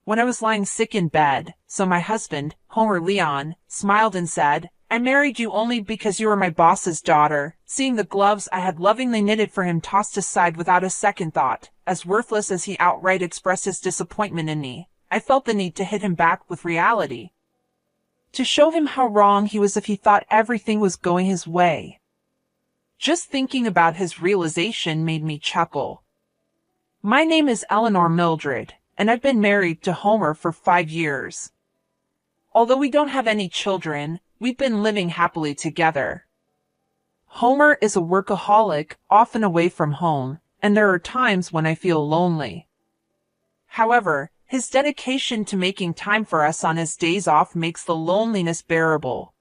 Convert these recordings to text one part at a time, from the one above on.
when I was lying sick in bed, so my husband, Homer Leon, smiled and said, "I married you only because you were my boss's daughter." Seeing the gloves I had lovingly knitted for him tossed aside without a second thought, as worthless as he outright expressed his disappointment in me, I felt the need to hit him back with reality. To show him how wrong he was if he thought everything was going his way. Just thinking about his realization made me chuckle. My name is Eleanor Mildred, and I've been married to Homer for 5 years. Although we don't have any children, we've been living happily together. Homer is a workaholic, often away from home, and there are times when I feel lonely. However, his dedication to making time for us on his days off makes the loneliness bearable.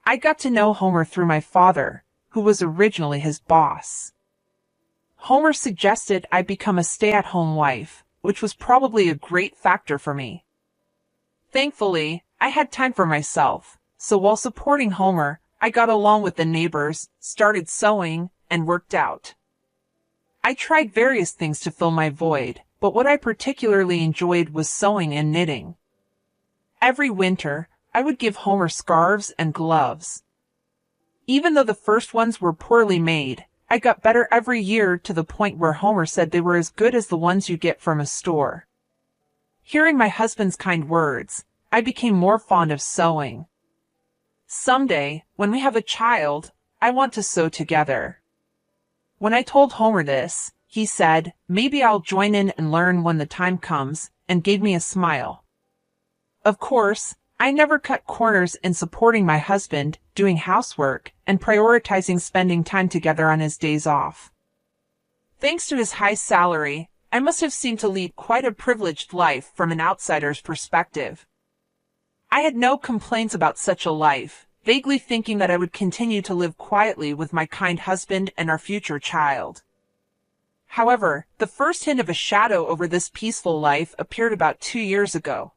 I got to know Homer through my father, who was originally his boss. Homer suggested I become a stay-at-home wife, which was probably a great factor for me. Thankfully, I had time for myself, so while supporting Homer, I got along with the neighbors, started sewing, and worked out. I tried various things to fill my void, but what I particularly enjoyed was sewing and knitting. Every winter, I would give Homer scarves and gloves. Even though the first ones were poorly made, I got better every year to the point where Homer said they were as good as the ones you get from a store. Hearing my husband's kind words, I became more fond of sewing. Someday, when we have a child, I want to sew together. When I told Homer this, he said, "Maybe I'll join in and learn when the time comes," and gave me a smile. Of course, I never cut corners in supporting my husband, doing housework, and prioritizing spending time together on his days off. Thanks to his high salary, I must have seemed to lead quite a privileged life from an outsider's perspective. I had no complaints about such a life, vaguely thinking that I would continue to live quietly with my kind husband and our future child. However, the first hint of a shadow over this peaceful life appeared about 2 years ago.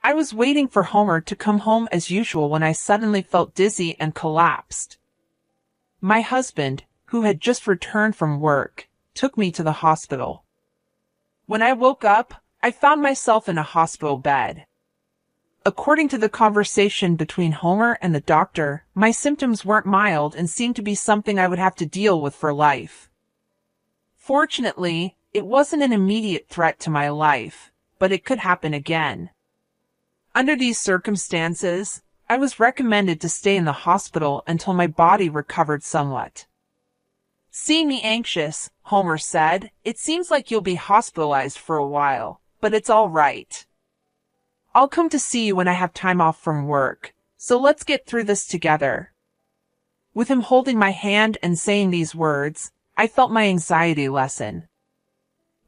I was waiting for Homer to come home as usual when I suddenly felt dizzy and collapsed. My husband, who had just returned from work, took me to the hospital. When I woke up, I found myself in a hospital bed. According to the conversation between Homer and the doctor, my symptoms weren't mild and seemed to be something I would have to deal with for life. Fortunately, it wasn't an immediate threat to my life, but it could happen again. Under these circumstances, I was recommended to stay in the hospital until my body recovered somewhat. Seeing me anxious, Homer said, "It seems like you'll be hospitalized for a while, but it's all right. I'll come to see you when I have time off from work, so let's get through this together." With him holding my hand and saying these words, I felt my anxiety lessen.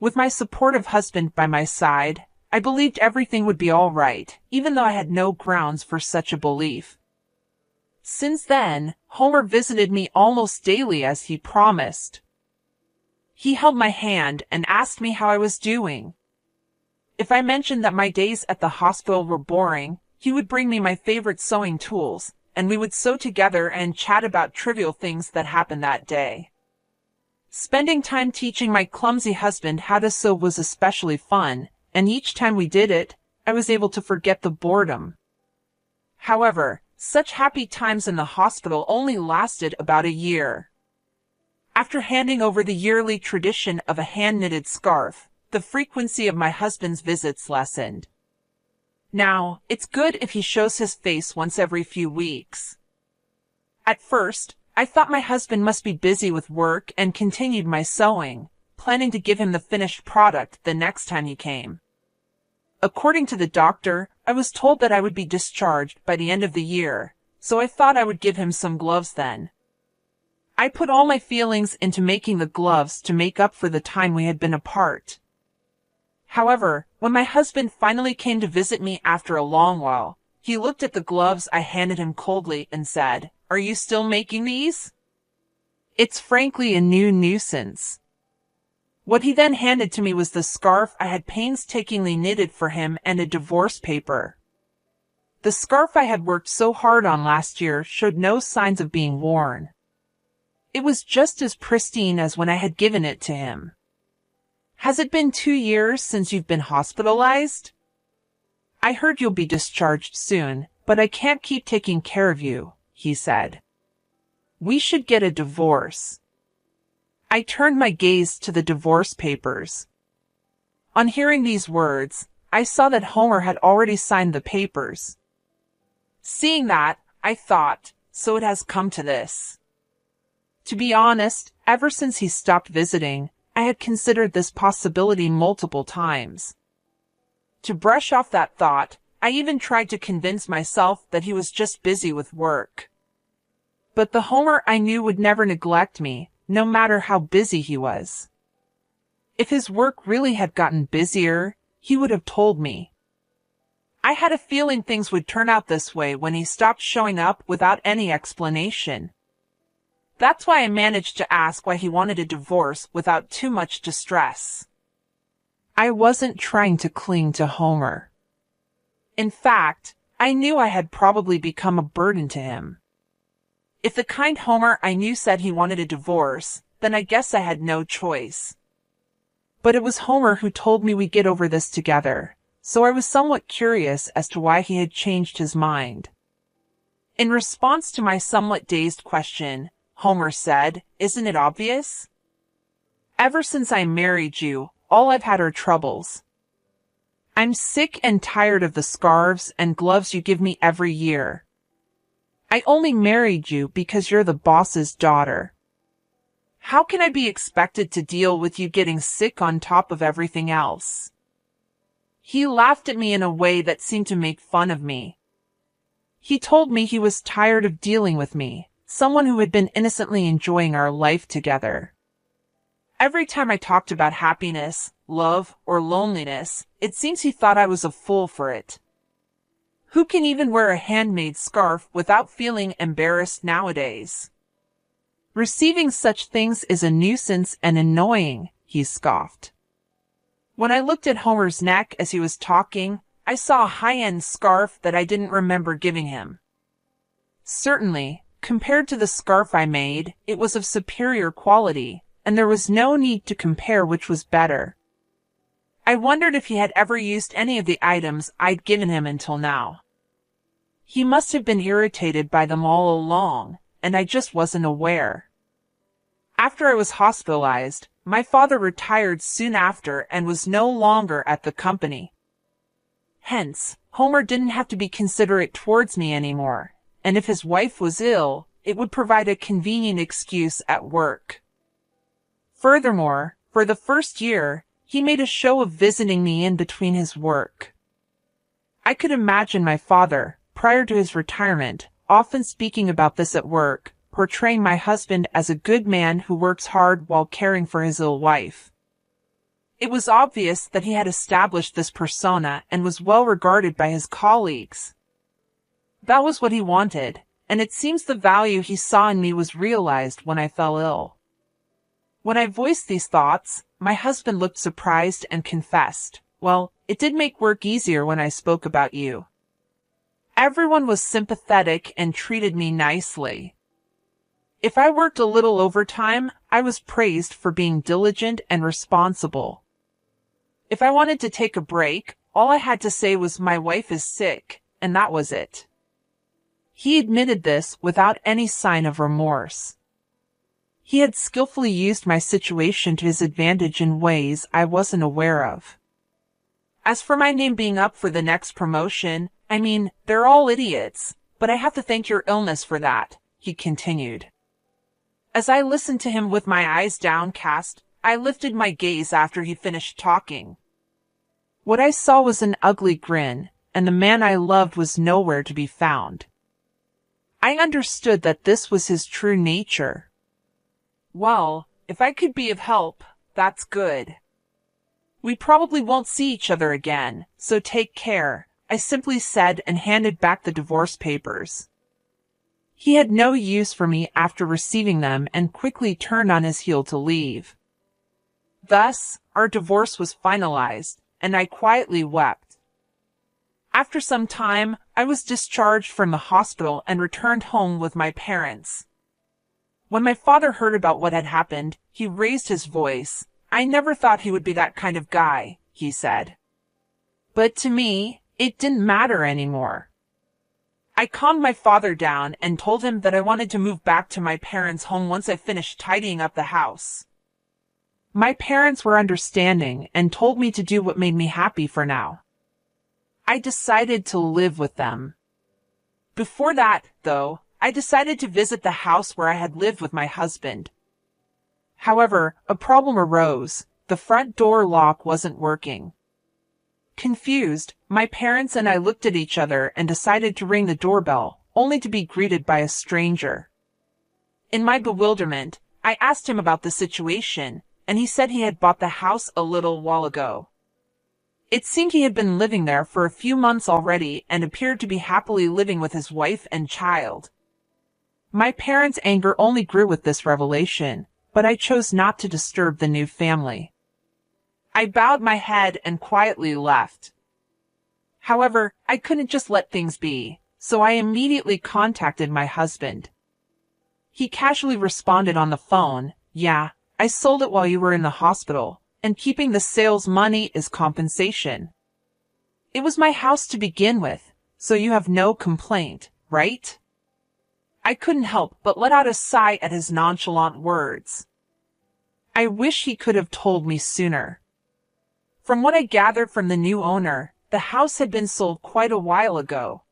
With my supportive husband by my side, I believed everything would be all right, even though I had no grounds for such a belief. Since then, Homer visited me almost daily as he promised. He held my hand and asked me how I was doing. If I mentioned that my days at the hospital were boring, he would bring me my favorite sewing tools, and we would sew together and chat about trivial things that happened that day. Spending time teaching my clumsy husband how to sew was especially fun, and each time we did it, I was able to forget the boredom. However, such happy times in the hospital only lasted about a year. After handing over the yearly tradition of a hand-knitted scarf, the frequency of my husband's visits lessened. Now, it's good if he shows his face once every few weeks. At first, I thought my husband must be busy with work and continued my sewing, planning to give him the finished product the next time he came. According to the doctor, I was told that I would be discharged by the end of the year, so I thought I would give him some gloves then. I put all my feelings into making the gloves to make up for the time we had been apart. However, when my husband finally came to visit me after a long while, he looked at the gloves I handed him coldly and said, "Are you still making these?" It's frankly a new nuisance. What he then handed to me was the scarf I had painstakingly knitted for him and a divorce paper. The scarf I had worked so hard on last year showed no signs of being worn. It was just as pristine as when I had given it to him. Has it been 2 years since you've been hospitalized? I heard you'll be discharged soon, but I can't keep taking care of you, he said. We should get a divorce. I turned my gaze to the divorce papers. On hearing these words, I saw that Homer had already signed the papers. Seeing that, I thought, so it has come to this. To be honest, ever since he stopped visiting, I had considered this possibility multiple times. To brush off that thought, I even tried to convince myself that he was just busy with work. But the Homer I knew would never neglect me, no matter how busy he was. If his work really had gotten busier, he would have told me. I had a feeling things would turn out this way when he stopped showing up without any explanation. That's why I managed to ask why he wanted a divorce without too much distress. I wasn't trying to cling to Homer. In fact, I knew I had probably become a burden to him. If the kind Homer I knew said he wanted a divorce, then I guess I had no choice. But it was Homer who told me we'd get over this together, so I was somewhat curious as to why he had changed his mind. In response to my somewhat dazed question, Homer said, "Isn't it obvious? Ever since I married you, all I've had are troubles. I'm sick and tired of the scarves and gloves you give me every year. I only married you because you're the boss's daughter. How can I be expected to deal with you getting sick on top of everything else?" He laughed at me in a way that seemed to make fun of me. He told me he was tired of dealing with me, someone who had been innocently enjoying our life together. Every time I talked about happiness, love, or loneliness, it seems he thought I was a fool for it. Who can even wear a handmade scarf without feeling embarrassed nowadays? Receiving such things is a nuisance and annoying, he scoffed. When I looked at Homer's neck as he was talking, I saw a high-end scarf that I didn't remember giving him. Certainly, compared to the scarf I made, it was of superior quality, and there was no need to compare which was better. I wondered if he had ever used any of the items I'd given him until now. He must have been irritated by them all along, and I just wasn't aware. After I was hospitalized, my father retired soon after and was no longer at the company. Hence, Homer didn't have to be considerate towards me anymore, and if his wife was ill, it would provide a convenient excuse at work. Furthermore, for the first year, he made a show of visiting me in between his work. I could imagine my father, prior to his retirement, often speaking about this at work, portraying my husband as a good man who works hard while caring for his ill wife. It was obvious that he had established this persona and was well regarded by his colleagues. That was what he wanted, and it seems the value he saw in me was realized when I fell ill. When I voiced these thoughts, my husband looked surprised and confessed, "Well, it did make work easier when I spoke about you." Everyone was sympathetic and treated me nicely. If I worked a little overtime, I was praised for being diligent and responsible. If I wanted to take a break, all I had to say was my wife is sick, and that was it. He admitted this without any sign of remorse. He had skillfully used my situation to his advantage in ways I wasn't aware of. As for my name being up for the next promotion, I mean, they're all idiots, but I have to thank your illness for that, he continued. As I listened to him with my eyes downcast, I lifted my gaze after he finished talking. What I saw was an ugly grin, and the man I loved was nowhere to be found. I understood that this was his true nature. Well, if I could be of help, that's good. We probably won't see each other again, so take care, I simply said and handed back the divorce papers. He had no use for me after receiving them and quickly turned on his heel to leave. Thus, our divorce was finalized, and I quietly wept. After some time, I was discharged from the hospital and returned home with my parents. When my father heard about what had happened, he raised his voice. I never thought he would be that kind of guy, he said. But to me, it didn't matter anymore. I calmed my father down and told him that I wanted to move back to my parents' home once I finished tidying up the house. My parents were understanding and told me to do what made me happy for now. I decided to live with them. Before that, though, I decided to visit the house where I had lived with my husband. However, a problem arose. The front door lock wasn't working. Confused, my parents and I looked at each other and decided to ring the doorbell, only to be greeted by a stranger. In my bewilderment, I asked him about the situation, and he said he had bought the house a little while ago. It seemed he had been living there for a few months already and appeared to be happily living with his wife and child. My parents' anger only grew with this revelation, but I chose not to disturb the new family. I bowed my head and quietly left. However, I couldn't just let things be, so I immediately contacted my husband. He casually responded on the phone, "Yeah, I sold it while you were in the hospital, and keeping the sales money is compensation. It was my house to begin with, so you have no complaint, right?" I couldn't help but let out a sigh at his nonchalant words. I wish he could have told me sooner. From what I gathered from the new owner, the house had been sold quite a while ago.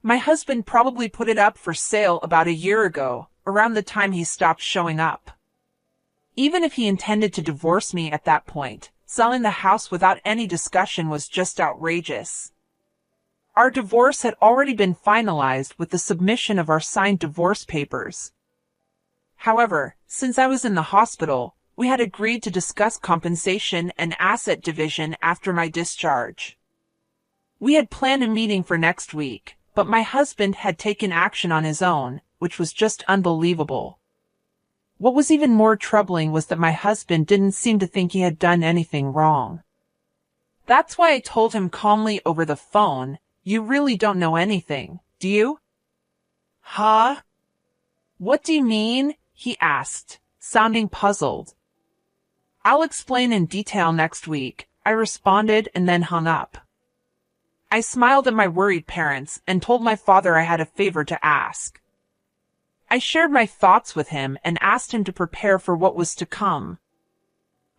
My husband probably put it up for sale about a year ago, around the time he stopped showing up. Even if he intended to divorce me at that point, selling the house without any discussion was just outrageous. Our divorce had already been finalized with the submission of our signed divorce papers. However, since I was in the hospital, we had agreed to discuss compensation and asset division after my discharge. We had planned a meeting for next week, but my husband had taken action on his own, which was just unbelievable. What was even more troubling was that my husband didn't seem to think he had done anything wrong. That's why I told him calmly over the phone, "You really don't know anything, do you?" "Huh? What do you mean?" he asked, sounding puzzled. "I'll explain in detail next week," I responded and then hung up. I smiled at my worried parents and told my father I had a favor to ask. I shared my thoughts with him and asked him to prepare for what was to come.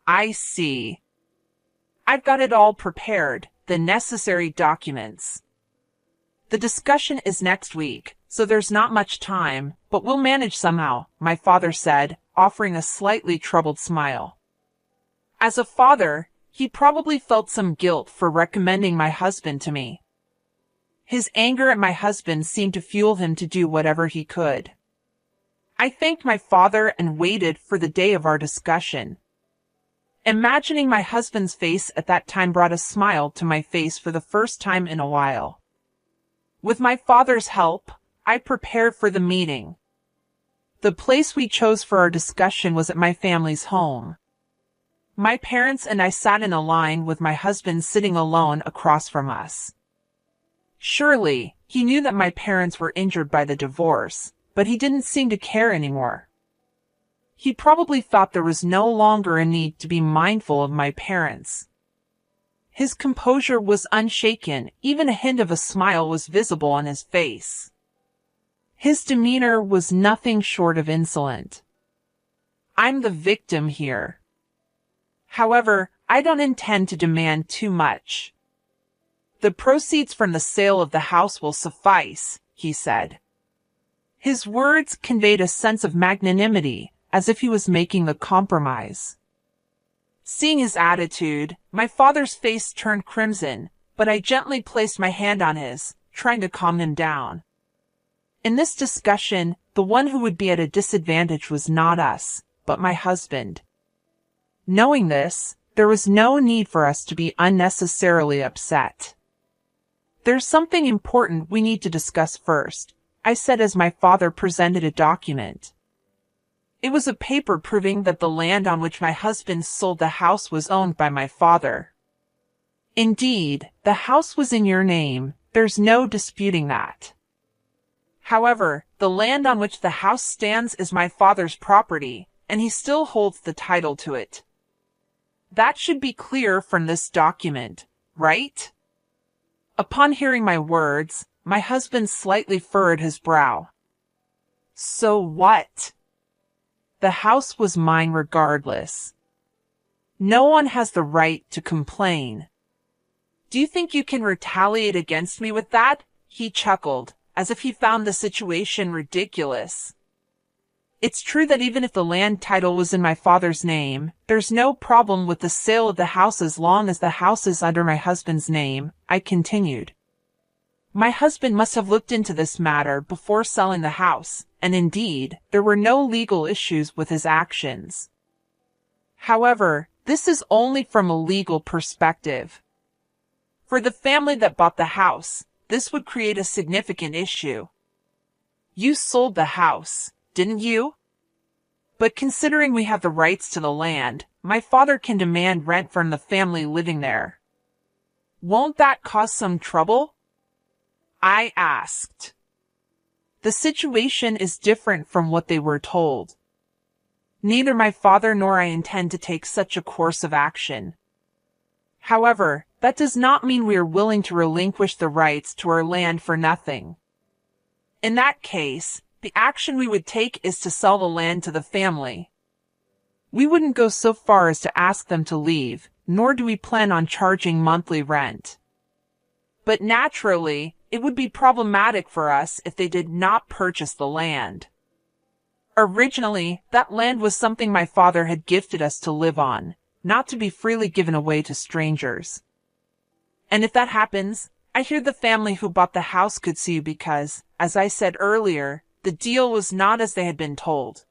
"I see. I've got it all prepared, the necessary documents. The discussion is next week, so there's not much time, but we'll manage somehow," my father said, offering a slightly troubled smile. As a father, he probably felt some guilt for recommending my husband to me. His anger at my husband seemed to fuel him to do whatever he could. I thanked my father and waited for the day of our discussion. Imagining my husband's face at that time brought a smile to my face for the first time in a while. With my father's help, I prepared for the meeting. The place we chose for our discussion was at my family's home. My parents and I sat in a line with my husband sitting alone across from us. Surely, he knew that my parents were injured by the divorce, but he didn't seem to care anymore. He probably thought there was no longer a need to be mindful of my parents. His composure was unshaken, even a hint of a smile was visible on his face. His demeanor was nothing short of insolent. "I'm the victim here. However, I don't intend to demand too much. The proceeds from the sale of the house will suffice," he said. His words conveyed a sense of magnanimity, as if he was making the compromise. Seeing his attitude, my father's face turned crimson, but I gently placed my hand on his, trying to calm him down. In this discussion, the one who would be at a disadvantage was not us, but my husband. Knowing this, there was no need for us to be unnecessarily upset. "There's something important we need to discuss first," I said as my father presented a document. It was a paper proving that the land on which my husband sold the house was owned by my father. Indeed, the house was in your name, there's no disputing that. However, the land on which the house stands is my father's property, and he still holds the title to it. That should be clear from this document, right? Upon hearing my words, my husband slightly furrowed his brow. So what? The house was mine regardless. No one has the right to complain. Do you think you can retaliate against me with that? He chuckled, as if he found the situation ridiculous. It's true that even if the land title was in my father's name, there's no problem with the sale of the house as long as the house is under my husband's name, I continued. My husband must have looked into this matter before selling the house, and indeed, there were no legal issues with his actions. However, this is only from a legal perspective. For the family that bought the house, this would create a significant issue. You sold the house, didn't you? But considering we have the rights to the land, my father can demand rent from the family living there. Won't that cause some trouble? I asked. The situation is different from what they were told. Neither my father nor I intend to take such a course of action. However, that does not mean we are willing to relinquish the rights to our land for nothing. In that case, the action we would take is to sell the land to the family. We wouldn't go so far as to ask them to leave, nor do we plan on charging monthly rent. But naturally, it would be problematic for us if they did not purchase the land. Originally, that land was something my father had gifted us to live on, not to be freely given away to strangers. And if that happens, I hear the family who bought the house could sue because, as I said earlier, the deal was not as they had been told.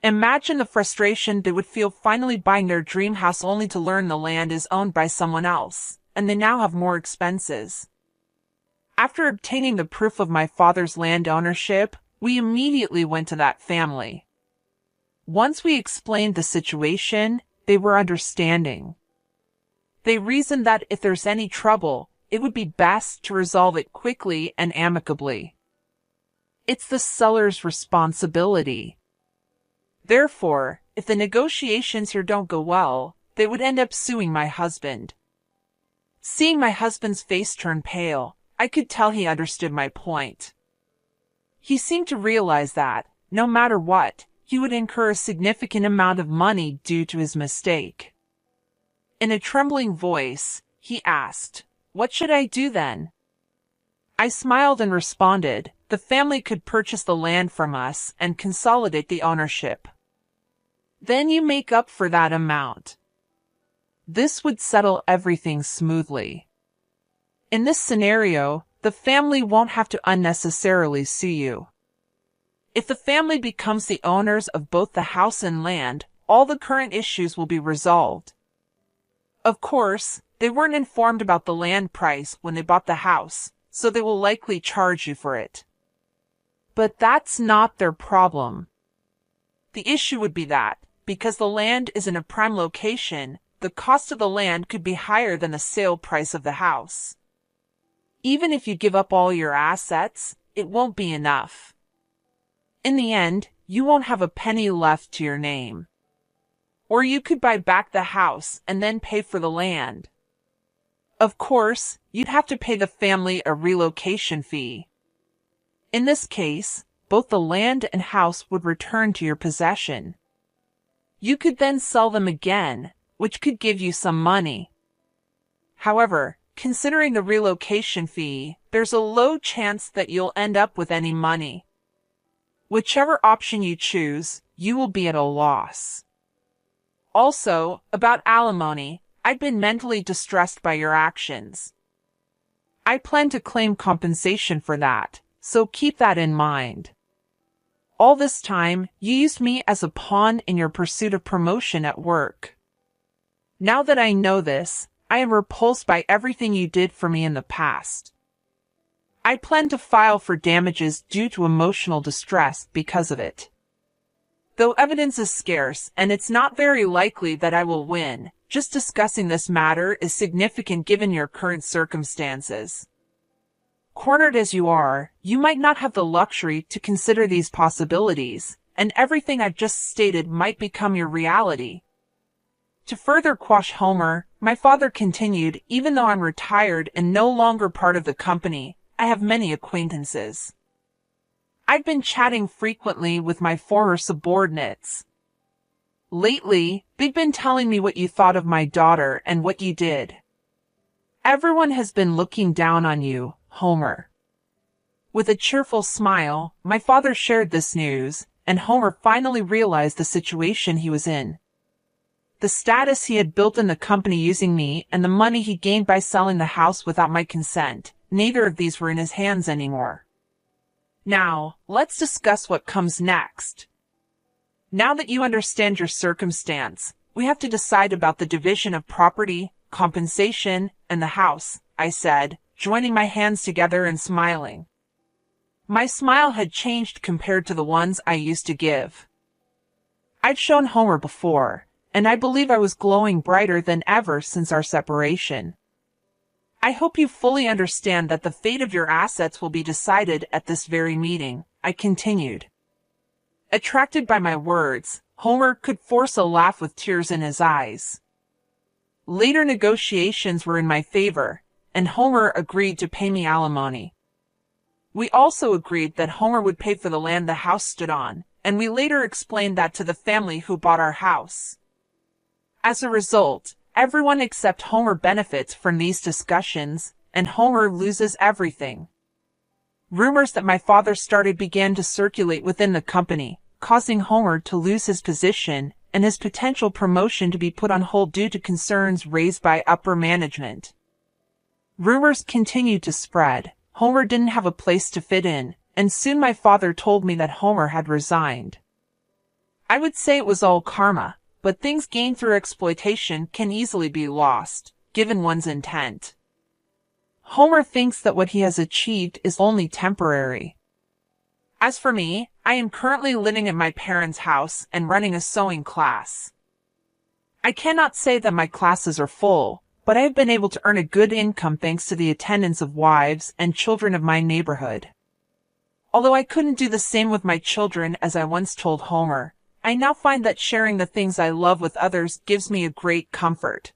Imagine the frustration they would feel finally buying their dream house only to learn the land is owned by someone else, and they now have more expenses. After obtaining the proof of my father's land ownership, we immediately went to that family. Once we explained the situation, they were understanding. They reasoned that if there's any trouble, it would be best to resolve it quickly and amicably. It's the seller's responsibility. Therefore, if the negotiations here don't go well, they would end up suing my husband. Seeing my husband's face turn pale, I could tell he understood my point. He seemed to realize that, no matter what, he would incur a significant amount of money due to his mistake. In a trembling voice, he asked, "What should I do then?" I smiled and responded, "The family could purchase the land from us and consolidate the ownership. Then you make up for that amount. This would settle everything smoothly. In this scenario, the family won't have to unnecessarily sue you. If the family becomes the owners of both the house and land, all the current issues will be resolved. Of course, they weren't informed about the land price when they bought the house, so they will likely charge you for it. But that's not their problem. The issue would be that, because the land is in a prime location, the cost of the land could be higher than the sale price of the house. Even if you give up all your assets, it won't be enough. In the end, you won't have a penny left to your name. Or you could buy back the house and then pay for the land. Of course, you'd have to pay the family a relocation fee. In this case, both the land and house would return to your possession. You could then sell them again, which could give you some money. However, considering the relocation fee, there's a low chance that you'll end up with any money. Whichever option you choose, you will be at a loss. Also, about alimony, I've been mentally distressed by your actions. I plan to claim compensation for that, so keep that in mind. All this time, you used me as a pawn in your pursuit of promotion at work. Now that I know this, I am repulsed by everything you did for me in the past. I plan to file for damages due to emotional distress because of it. Though evidence is scarce and it's not very likely that I will win, just discussing this matter is significant given your current circumstances. Cornered as you are, you might not have the luxury to consider these possibilities, and everything I've just stated might become your reality. To further quash Homer, my father continued, even though I'm retired and no longer part of the company, I have many acquaintances. I've been chatting frequently with my former subordinates. Lately, they've been telling me what you thought of my daughter and what you did. Everyone has been looking down on you, Homer. With a cheerful smile, my father shared this news, and Homer finally realized the situation he was in. The status he had built in the company using me and the money he gained by selling the house without my consent, neither of these were in his hands anymore. Now, let's discuss what comes next. Now that you understand your circumstance, we have to decide about the division of property, compensation, and the house, I said, joining my hands together and smiling. My smile had changed compared to the ones I used to give. I'd shown Homer before, and I believe I was glowing brighter than ever since our separation. I hope you fully understand that the fate of your assets will be decided at this very meeting, I continued. Attracted by my words, Homer could force a laugh with tears in his eyes. Later negotiations were in my favor, and Homer agreed to pay me alimony. We also agreed that Homer would pay for the land the house stood on, and we later explained that to the family who bought our house. As a result, everyone except Homer benefits from these discussions, and Homer loses everything. Rumors that my father started began to circulate within the company, causing Homer to lose his position and his potential promotion to be put on hold due to concerns raised by upper management. Rumors continued to spread. Homer didn't have a place to fit in, and soon my father told me that Homer had resigned. I would say it was all karma, but things gained through exploitation can easily be lost, given one's intent. Homer thinks that what he has achieved is only temporary. As for me, I am currently living at my parents' house and running a sewing class. I cannot say that my classes are full, but I have been able to earn a good income thanks to the attendance of wives and children of my neighborhood. Although I couldn't do the same with my children as I once told Homer, I now find that sharing the things I love with others gives me a great comfort.